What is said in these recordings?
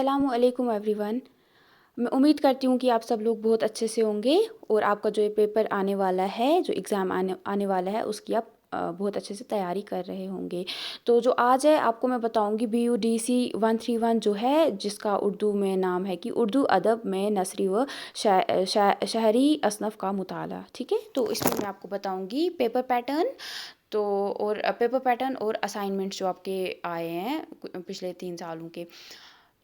अस्सलामु अलैकुम एवरीवन। मैं उम्मीद करती हूँ कि आप सब लोग बहुत अच्छे से होंगे और आपका जो ये पेपर आने वाला है, जो एग्ज़ाम आने वाला है, उसकी आप बहुत अच्छे से तैयारी कर रहे होंगे। तो जो आज है आपको मैं बताऊँगी BUDC 131 जो है, जिसका उर्दू में नाम है कि उर्दू अदब में नसरी व शहरी असनफ़ का मुताला। ठीक है, तो इसमें मैं आपको बताऊँगी पेपर पैटर्न तो और पेपर पैटर्न और असाइनमेंट्स जो आपके आए हैं पिछले 3 सालों के।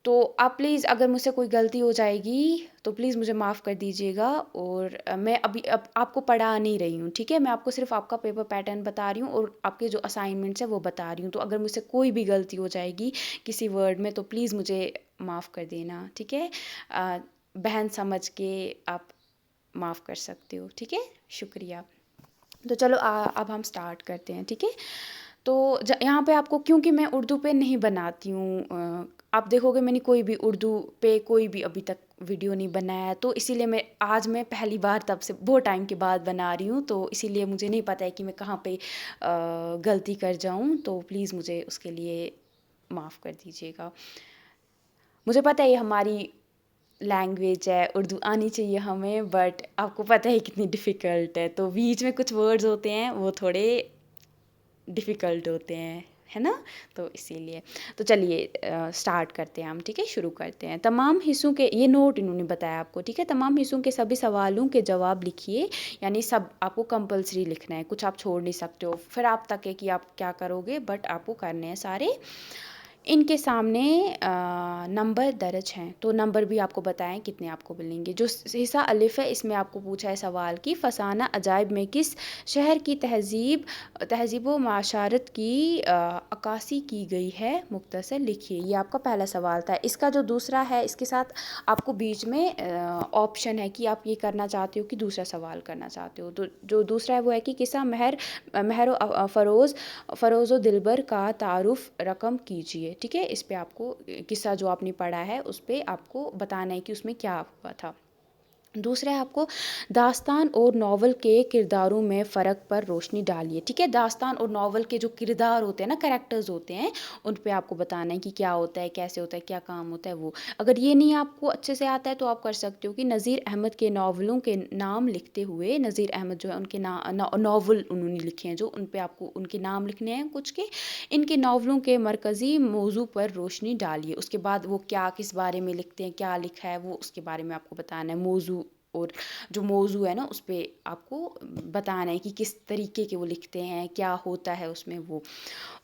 तो आप प्लीज़ अगर मुझसे कोई गलती हो जाएगी तो प्लीज़ मुझे माफ़ कर दीजिएगा। और मैं अभी अब आपको पढ़ा नहीं रही हूँ, ठीक है? मैं आपको सिर्फ़ आपका पेपर पैटर्न बता रही हूँ और आपके जो असाइनमेंट्स हैं वो बता रही हूँ। तो अगर मुझसे कोई भी गलती हो जाएगी किसी वर्ड में तो प्लीज़ मुझे माफ़ कर देना, ठीक है? बहन समझ के आप माफ़ कर सकते हो, ठीक है? शुक्रिया। तो चलो अब हम स्टार्ट करते हैं, ठीक है? तो यहाँ पे आपको, क्योंकि मैं उर्दू पे नहीं बनाती हूँ, आप देखोगे मैंने कोई भी उर्दू पे कोई भी अभी तक वीडियो नहीं बनाया है, तो इसीलिए मैं पहली बार तब से बहुत टाइम के बाद बना रही हूँ, तो इसीलिए मुझे नहीं पता है कि मैं कहाँ पे गलती कर जाऊँ, तो प्लीज़ मुझे उसके लिए माफ़ कर दीजिएगा। मुझे पता है ये हमारी लैंग्वेज है, उर्दू आनी चाहिए हमें, बट आपको पता है कितनी डिफ़िकल्ट है, तो बीच में कुछ वर्ड्स होते हैं वो थोड़े डिफ़िकल्ट होते हैं, है ना? तो इसीलिए तो चलिए स्टार्ट करते हैं हम, ठीक है? शुरू करते हैं। तमाम हिस्सों के ये नोट इन्होंने बताया आपको, ठीक है? तमाम हिस्सों के सभी सवालों के जवाब लिखिए, यानी सब आपको कंपल्सरी लिखना है, कुछ आप छोड़ नहीं सकते हो। फिर आप तक है कि आप क्या करोगे, बट आपको करने हैं सारे। इनके सामने नंबर दर्ज हैं, तो नंबर भी आपको बताएं कितने आपको मिलेंगे। जो हिस्सा अलिफ है इसमें आपको पूछा है सवाल कि फसाना अजायब में किस शहर की तहज़ीब व माशारत की अक्कासी की गई है, मुख्तसर लिखिए। ये आपका पहला सवाल था। इसका जो दूसरा है, इसके साथ आपको बीच में ऑप्शन है कि आप ये करना चाहते हो कि दूसरा सवाल करना चाहते हो। तो जो दूसरा है वो है कि किस्सा महर फ़रोज़ व दिलबर का तारुफ़ रकम कीजिए, ठीक है? इस पे आपको किस्सा जो आपने पढ़ा है उस पे आपको बताना है कि उसमें क्या हुआ था। दूसरा है आपको दास्तान और नावल के किरदारों में फ़र्क पर रोशनी डालिए, ठीक है? दास्तान और नावल के जो किरदार होते हैं ना, कैरेक्टर्स होते हैं, उन पे आपको बताना है कि क्या होता है, कैसे होता है, क्या काम होता है वो। अगर ये नहीं आपको अच्छे से आता है तो आप कर सकते हो कि नज़ीर अहमद के नावलों के नाम लिखते हुए, नज़ीर अहमद जो है उनके नावल उन्होंने लिखे हैं जो, उन पे आपको उनके नाम लिखने हैं कुछ के। इनके नावलों के मरकज़ी मौजू पर रोशनी डालिए। उसके बाद वो क्या किस बारे में लिखते हैं, क्या लिखा है वो उसके बारे में आपको बताना है। मौजू और जो मौजू है ना उस पे आपको बताना है कि किस तरीके के वो लिखते हैं, क्या होता है उसमें वो।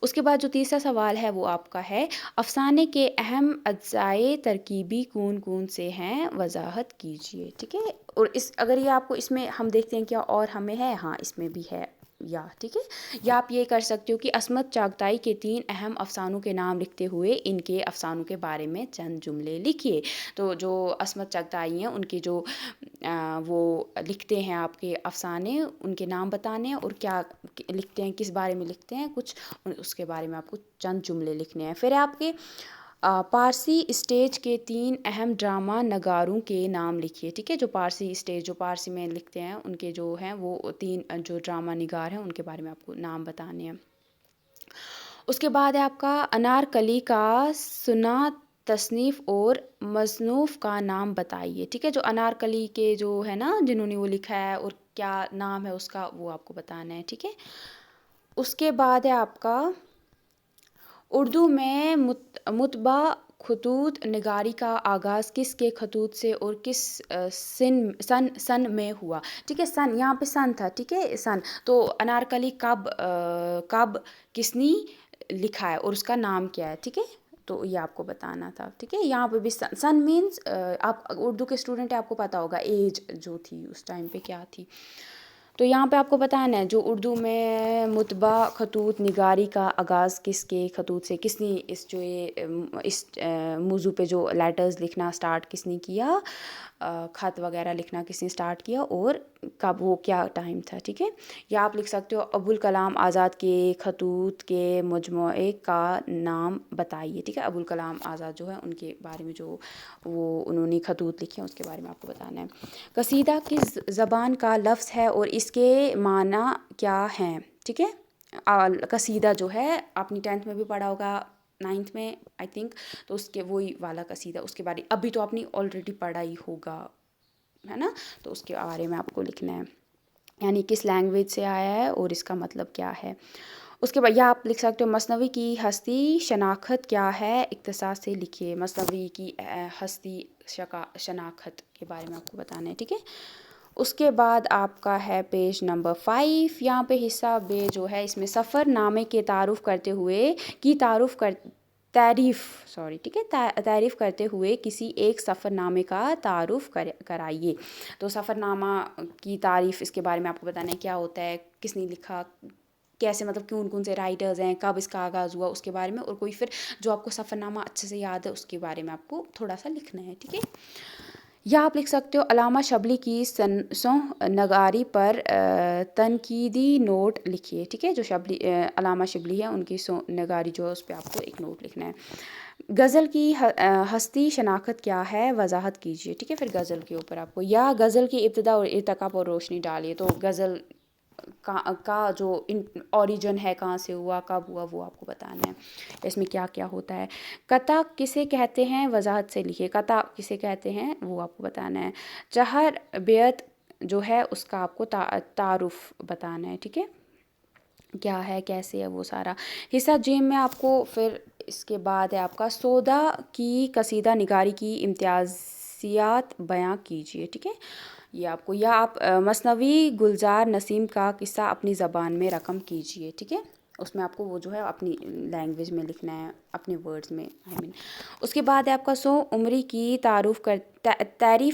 उसके बाद जो तीसरा सवाल है वो आपका है अफ़साने के अहम अज्जाए तरकीबी कौन कौन से हैं, वजाहत कीजिए, ठीक है? और अगर ये आपको इसमें हम देखते हैं क्या और हमें है, हाँ इसमें भी है या, ठीक है? या आप ये कर सकते हो कि असमत चागताई के 3 अहम अफ़सानों के नाम लिखते हुए इनके अफ़सानों के बारे में चंद जुमले लिखिए। तो जो असमत चागताई हैं उनके जो वो लिखते हैं आपके अफ़साने, उनके नाम बताने हैं और क्या लिखते हैं, किस बारे में लिखते हैं कुछ, उसके बारे में आपको चंद जुमले लिखने हैं। फिर आपके पारसी स्टेज के 3 अहम ड्रामा नगारों के नाम लिखिए, ठीक है? जो पारसी स्टेज जो पारसी में लिखते हैं उनके जो हैं वो 3 जो ड्रामा निगार हैं उनके बारे में आपको नाम बताने हैं। उसके बाद है आपका अनारकली का सुना तसनीफ़ और मसनूफ़ का नाम बताइए, ठीक है? जो अनारकली के जो है ना जिन्होंने वो लिखा है और क्या नाम है उसका वो आपको बताना है, ठीक है? उसके बाद है आपका उर्दू में मुतबा खतूत निगारी का आगाज़ किसके खतूत से और किस सन में हुआ, ठीक है? सन यहाँ पे सन था, ठीक है? सन तो अनारकली कब किसने लिखा है और उसका नाम क्या है, ठीक है? तो ये आपको बताना था, ठीक है? यहाँ पे भी सन मीन्स आप उर्दू के स्टूडेंट है आपको पता होगा एज जो थी उस टाइम पे क्या थी। तो यहाँ पे आपको बताना है जो उर्दू में मुतबा खतूत निगारी का आगाज़ किसके खतूत से, किसने इस मौजू पे जो लेटर्स लिखना स्टार्ट किसने किया, ख़त वगैरह लिखना किसने स्टार्ट किया और कब, वो क्या टाइम था, ठीक है? या आप लिख सकते हो अबुल कलाम आज़ाद के खतूत के मजमूए का नाम बताइए, ठीक है? अबुल कलाम आज़ाद जो है उनके बारे में जो वो उन्होंने खतूत लिखे हैं उसके बारे में आपको बताना है। कसीदा किस ज़बान का लफ्ज़ है और इसके माना क्या हैं, ठीक है? कसीदा जो है आपने 10th में भी पढ़ा होगा, 9th में आई थिंक, तो उसके वही वाला कसीदा, उसके बारे अभी तो आपने ऑलरेडी पढ़ा ही होगा, है ना, तो उसके बारे में आपको लिखना है, यानी किस लैंग्वेज से आया है और इसका मतलब क्या है। उसके बाद या आप लिख सकते हो मसनवी की हस्ती शनाख्त क्या है, इख्तिसार से लिखिए। मसनवी की हस्ती शनाख्त के बारे में आपको बताना है, ठीक है। उसके बाद आपका है पेज नंबर 5, यहाँ पे हिस्सा बे जो है इसमें सफ़रनामे के तारुफ करते हुए की ठीक है, तारीफ़ करते हुए किसी एक सफ़रनामे का तारुफ कराइए। तो सफ़रनामा की तारीफ़, इसके बारे में आपको बताना है क्या होता है, किसने लिखा, कैसे, मतलब कौन कौन से राइटर्स हैं, कब इसका आगाज़ हुआ, उसके बारे में, और कोई फिर जो आपको सफ़रनामा अच्छे से याद है उसके बारे में आपको थोड़ा सा लिखना है, ठीक है। या आप लिख सकते हो अलामा शबली की सौ नगारी पर तनकीदी नोट लिखिए, ठीक है। जो अलामा शबली है उनकी सौ नगारी जो है उस पर आपको एक नोट लिखना है। गज़ल की हस्ती शनाख्त क्या है, वजाहत कीजिए, ठीक है। फिर गज़ल के ऊपर आपको, या गज़ल की इब्तिदा और इर्तिका पर रोशनी डालिए। तो गज़ल का जो ओरिजिन है, कहाँ से हुआ, कब हुआ, वो आपको बताना है, इसमें क्या क्या होता है। कता किसे कहते हैं, वजाहत से लिखिए, कता किसे कहते हैं वो आपको बताना है। चहर बेयत जो है उसका आपको तारुफ बताना है, ठीक है, क्या है, कैसे है, वो सारा। हिस्सा जिम में आपको फिर इसके बाद है आपका सौदा की कसीदा निगारी की इम्तियाज़ियात बयां कीजिए, ठीक है, ये आपको। या आप मसनवी गुलजार नसीम का किस्सा अपनी ज़बान में रकम कीजिए, ठीक है, उसमें आपको वो जो है अपनी लैंग्वेज में लिखना है, अपने वर्ड्स में, आई मीन। उसके बाद है आपका उमरी की तारीफ़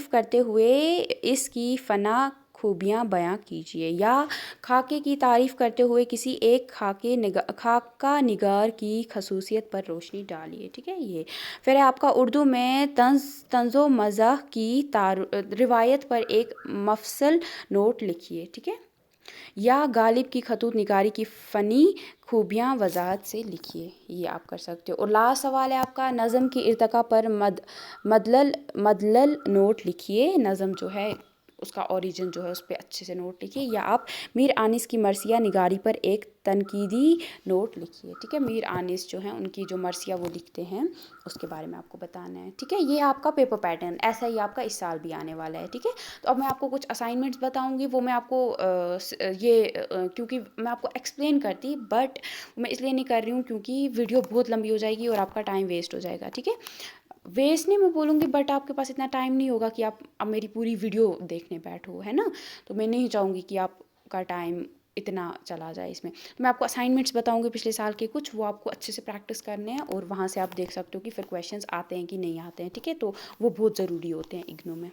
करते हुए इसकी फ़ना खूबियाँ बयां कीजिए। या खाके की तारीफ़ करते हुए किसी एक खाका निगार की खसूसियत पर रोशनी डालिए, ठीक है, ये। फिर है आपका उर्दू में तंज़ो मज़ाह की रिवायत पर एक मफसल नोट लिखिए, ठीक है। या गालिब की खतूत निगारी की फ़नी खूबियाँ वजाहत से लिखिए, ये आप कर सकते हो। और लास्ट सवाल है आपका नज़म की इर्तिका पर मदलल नोट लिखिए। नज़म जो है उसका ओरिजिन जो है उस पर अच्छे से नोट लिखिए। या आप मीर आनिस की मरसिया निगारी पर एक तनकीदी नोट लिखिए, ठीक है। मीर आनिस जो हैं उनकी जो मरसिया वो लिखते हैं उसके बारे में आपको बताना है, ठीक है। ये आपका पेपर पैटर्न ऐसा ही आपका इस साल भी आने वाला है, ठीक है। तो अब मैं आपको कुछ असाइनमेंट्स बताऊंगी, वो मैं आपको क्योंकि मैं आपको एक्सप्लेन करती, बट मैं इसलिए नहीं कर रही हूँ क्योंकि वीडियो बहुत लंबी हो जाएगी और आपका टाइम वेस्ट हो जाएगा, ठीक है। वेस्ट नहीं मैं बोलूँगी, बट आपके पास इतना टाइम नहीं होगा कि आप अब मेरी पूरी वीडियो देखने बैठो, है ना। तो मैं नहीं चाहूँगी कि आपका टाइम इतना चला जाए इसमें। तो मैं आपको असाइनमेंट्स बताऊँगी पिछले साल के कुछ, वो आपको अच्छे से प्रैक्टिस करने हैं और वहाँ से आप देख सकते हो कि फिर क्वेश्चंस आते हैं कि नहीं आते हैं, ठीक है। तो वो बहुत ज़रूरी होते हैं इग्नू में।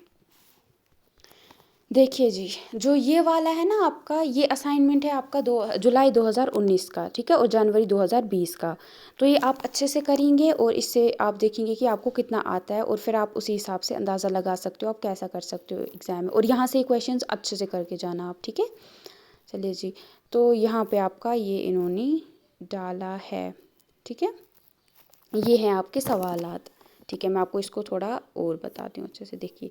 देखिए जी, जो ये वाला है ना आपका, ये असाइनमेंट है आपका जुलाई 2019 का, ठीक है, और जनवरी 2020 का। तो ये आप अच्छे से करेंगे और इससे आप देखेंगे कि आपको कितना आता है, और फिर आप उसी हिसाब से अंदाज़ा लगा सकते हो आप कैसा कर सकते हो एग्ज़ाम में। और यहाँ से क्वेश्चंस अच्छे से करके जाना आप, ठीक है। चलिए जी, तो यहाँ पे आपका ये इन्होंने डाला है, ठीक है, ये हैं आपके सवालात, ठीक है। मैं आपको इसको थोड़ा और बताती हूँ अच्छे से, देखिए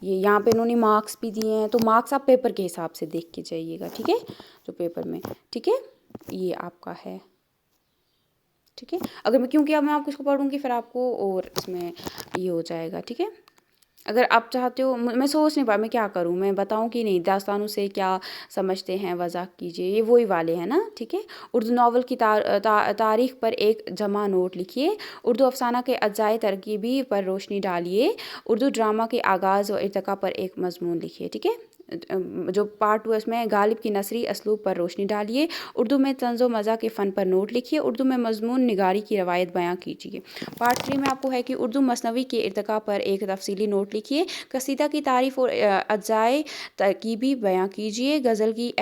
ये यहाँ पे इन्होंने मार्क्स भी दिए हैं, तो मार्क्स आप पेपर के हिसाब से देख के जाइएगा, ठीक है, जो पेपर में, ठीक है, ये आपका है, ठीक है। अगर मैं क्योंकि अब मैं आपको इसको पढ़ूँगी फिर आपको और इसमें ये हो जाएगा, ठीक है। अगर आप चाहते हो, मैं सोच नहीं पा मैं क्या करूँ, मैं बताऊँ कि नहीं, दास्तानों से क्या समझते हैं, वज़ाह कीजिए, ये वही वाले हैं ना, ठीक है। उर्दू नावल की तारीख़ पर एक जमा नोट लिखिए। उर्दू अफसाना के अज्जाए तरकीबी पर रोशनी डालिए। उर्दू ड्रामा के आगाज़ और इर्तिका पर एक मज़मून लिखिए, ठीक है। जो पार्ट 2 है उसमें गालिब की नसरी असलूब पर रोशनी डालिए। उर्दू में तंज़ो मज़ा के फ़न पर नोट लिखिए। उर्दू में मज़मून निगारी की रवायत बयां कीजिए। पार्ट 3 में आपको है कि उर्दू मसनवी के इर्तिका पर एक तफसीली नोट लिखिए। कसीदा की तारीफ़ और अज्जाए तरकीबी बयां कीजिए। गज़ल की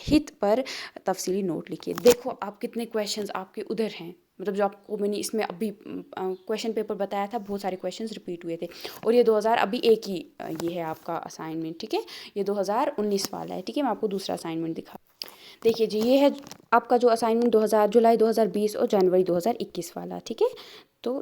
हित पर तफसीली नोट लिखिए। देखो आप कितने क्वेश्चंस आपके उधर हैं, मतलब जो आपको मैंने इसमें अभी क्वेश्चन पेपर बताया था, बहुत सारे क्वेश्चंस रिपीट हुए थे। और ये 2000 अभी एक ही ये है आपका असाइनमेंट, ठीक है, ये 2019 वाला है, ठीक है। मैं आपको दूसरा असाइनमेंट दिखा, देखिए जी, ये है आपका जो असाइनमेंट जुलाई 2020 और जनवरी 2021 वाला, ठीक है। तो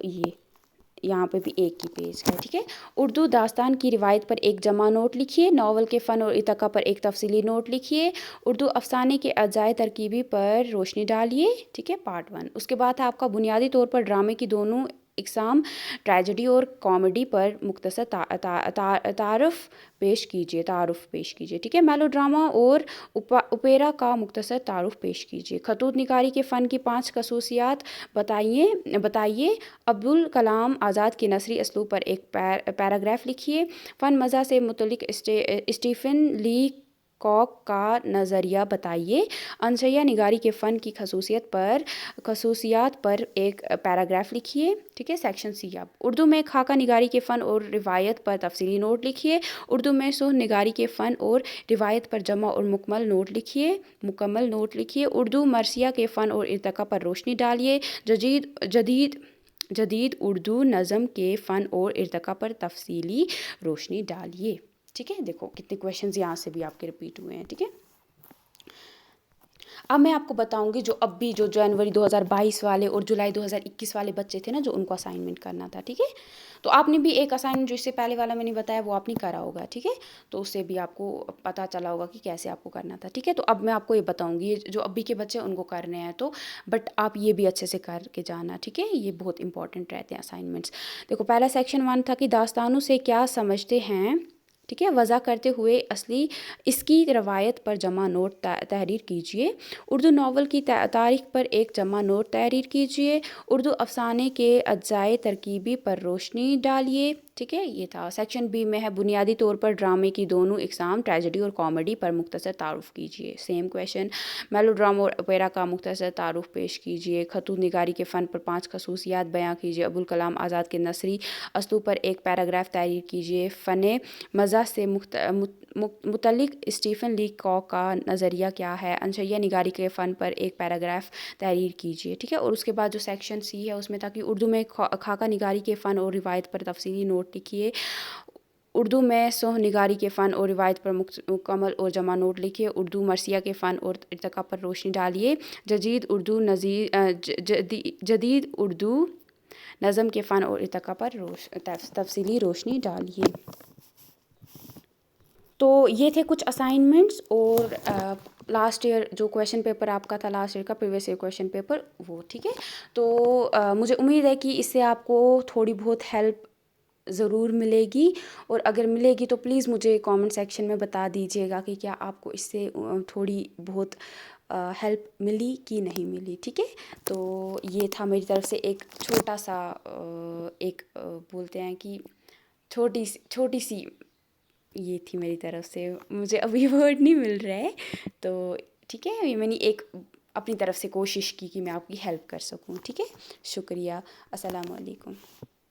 यहाँ पे भी एक ही पेज है, ठीक है। उर्दू दास्तान की रिवायत पर एक जमा नोट लिखिए। नावल के फ़न और इर्तिक़ा पर एक तफसीली नोट लिखिए। उर्दू अफ़साने के अजाए तरकीबी पर रोशनी डालिए, ठीक है, पार्ट 1। उसके बाद है आपका बुनियादी तौर पर ड्रामे की दोनों इक़साम ट्रेजेडी और कॉमेडी पर मुख्तसर तारुफ़ पेश कीजिए, ठीक है। मेलोड्रामा और ओपेरा का मुख्तसर तारुफ़ पेश कीजिए। खतूत निगारी के फ़न की 5 खसूसियात बताइए। अब्दुल कलाम आज़ाद के नसरी असलूब पर एक पैराग्राफ लिखिए। फ़न मज़ा से मुतल्लिक़ स्टीफ़न ली कॉक का नज़रिया बताइए। अनसैया निगारी के फ़न की खसूसियात पर एक पैराग्राफ लिखिए, ठीक है। सेक्शन सी अब उर्दू में खाका निगारी के फ़न और रिवायत पर तफसीली नोट लिखिए। उर्दू में सुह निगारी के फ़न और रिवायत पर जमा और मुकम्मल नोट लिखिए। उर्दू मरसिया के फ़न और इर्तिक़ा पर रोशनी डालिए। जदीद उर्दू नज़म के फ़न और इर्तिक़ा पर तफसीली रोशनी डालिए, ठीक है। देखो कितने क्वेश्चंस यहाँ से भी आपके रिपीट हुए हैं, ठीक है। अब मैं आपको बताऊंगी जो अब भी जो जनवरी 2022 वाले और जुलाई 2021 वाले बच्चे थे ना, जो उनको असाइनमेंट करना था, ठीक है। तो आपने भी एक असाइनमेंट जो इससे पहले वाला मैंने बताया वो आपने करा होगा, ठीक है। तो उससे भी आपको पता चला होगा कि कैसे आपको करना था, ठीक है। तो अब मैं आपको ये बताऊंगी, ये जो अभी के बच्चे उनको करने हैं, तो बट आप ये भी अच्छे से करके जाना, ठीक है। ये बहुत इंपॉर्टेंट रहते हैं असाइनमेंट्स। देखो पहला सेक्शन 1 था कि दास्तानों से क्या समझते हैं, ठीक है। वज़ा करते हुए इसकी रवायत पर जमा नोट तहरीर कीजिए। उर्दू नावल की तारीख़ पर एक जमा नोट तहरीर कीजिए। उर्दू अफ़साने के अज्जाए तरकीबी पर रोशनी डालिए, ठीक है। ये था। सेक्शन बी में है बुनियादी तौर पर ड्रामे की दोनों इक़साम ट्रेजेडी और कॉमेडी पर मुख्तसर तारुफ़ कीजिए। Same question. मेलोड्रामा और ओपेरा का मुख्तसर तारुफ़ पेश कीजिए। खतूत निगारी के फ़न पर 5 खसूसियात बयां कीजिए। अबुल कलाम आज़ाद के नसरी असलूब पर एक पैराग्राफ तहरीर कीजिए। फ़न मज़ा से मुतल्लिक़ स्टीफ़न ली कॉक का नज़रिया क्या है। अनसैया निगारी के फ़न पर एक पैराग्राफ तहरीर कीजिए, ठीक है। और उसके बाद जो सेक्शन सी है उसमें था कि उर्दू में खाका निगारी के फ़न और रिवायत पर तफसीली नोट लिखिए। उर्दू में सोह निगारी के फ़न और रिवायत पर मुकम्मल और जमा नोट लिखिए। उर्दू मरसिया के फ़न और इर्तिक़ा पर रोशनी डालिए। जदीद उर्दू नज़म के फ़न और इर्तिक़ा पर तफसीली रोशनी डालिए। तो ये थे कुछ असाइनमेंट्स और लास्ट ईयर जो क्वेश्चन पेपर आपका था, लास्ट ईयर का प्रीवियस ईयर क्वेश्चन पेपर वो, ठीक है। तो मुझे उम्मीद है कि इससे आपको थोड़ी बहुत हेल्प ज़रूर मिलेगी, और अगर मिलेगी तो प्लीज़ मुझे कमेंट सेक्शन में बता दीजिएगा कि क्या आपको इससे थोड़ी बहुत हेल्प मिली कि नहीं मिली, ठीक है। तो ये था मेरी तरफ से एक छोटा सा बोलते हैं कि छोटी सी ये थी मेरी तरफ से। मुझे अभी वर्ड नहीं मिल रहा है, तो ठीक है, ये मैंने एक अपनी तरफ से कोशिश की कि मैं आपकी हेल्प कर सकूं, ठीक है। शुक्रिया। अस्सलाम वालेकुम।